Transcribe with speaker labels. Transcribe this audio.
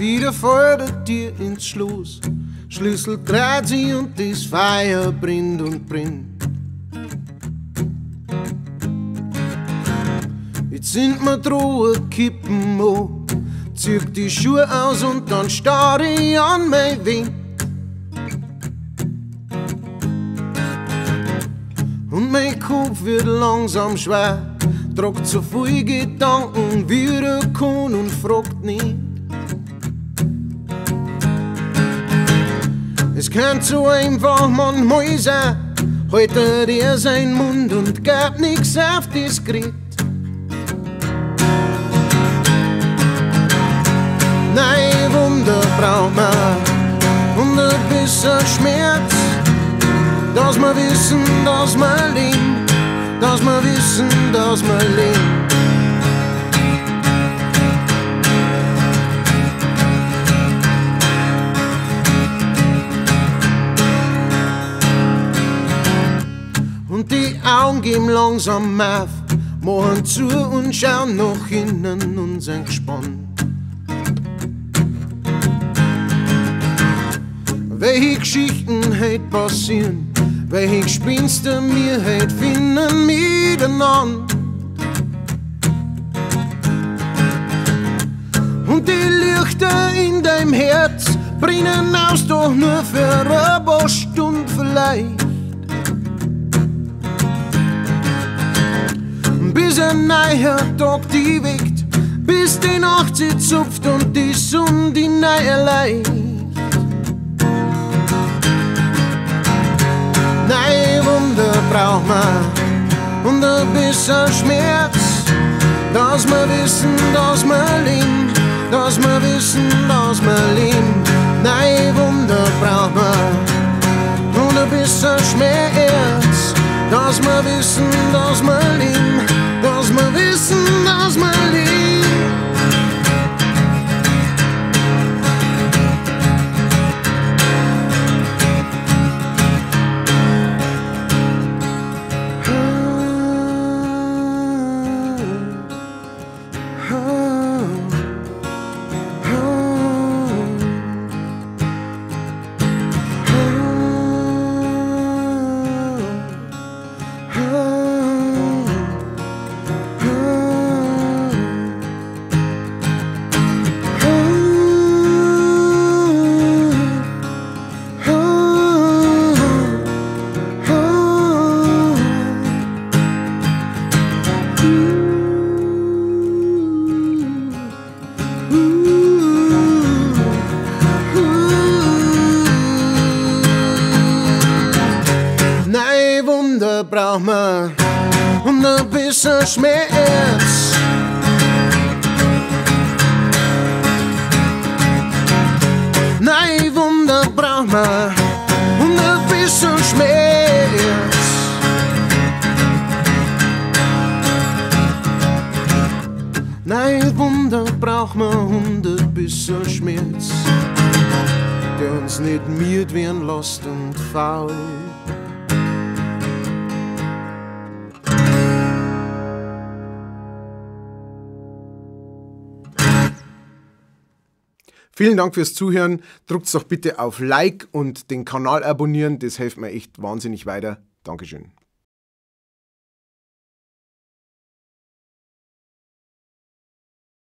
Speaker 1: wieder fordert dir ins Schloss. Schlüssel dreht sie und das Feuer brennt und brennt. Jetzt sind wir drohen, kippen an, zieh die Schuhe aus und dann starre ich an mein Wind. Und mein Kopf wird langsam schwer, tragt so viel Gedanken, wie er kann und fragt nicht. Es könnte so einfach manchmal sein, heute er seinen Mund und gab nix auf diskret. Nein, Wunder braucht man und ein bisschen Schmerz, dass wir wissen, dass wir leben, dass wir wissen, dass wir leben. Und die Augen gehen langsam auf, machen zu und schauen nach innen und sind gespannt. Welche Geschichten heute passieren, welche Gespinste mir heute finden miteinander. Und die Lichter in deinem Herz brennen aus, doch nur für ein paar Stunden vielleicht. Bis ein neuer Tag die weckt, bis die Nacht sie zupft und die Sonne die neue Leicht. Nein, Wunder braucht man und ein bisschen Schmerz, dass wir wissen, dass wir leben, dass wir wissen, dass wir leben. Nein, Wunder braucht man und ein bisschen Schmerz, dass wir wissen, dass wir leben, dass wir wissen, dass wir leben. Braucht man und ein bisschen Schmerz. Nein, Wunder braucht man und ein bisschen Schmerz. Nein, Wunder braucht man und ein bisschen Schmerz, der uns nicht müde werden lässt und faul. Vielen Dank fürs Zuhören. Drückt doch bitte auf Like und den Kanal abonnieren. Das hilft mir echt wahnsinnig weiter. Dankeschön.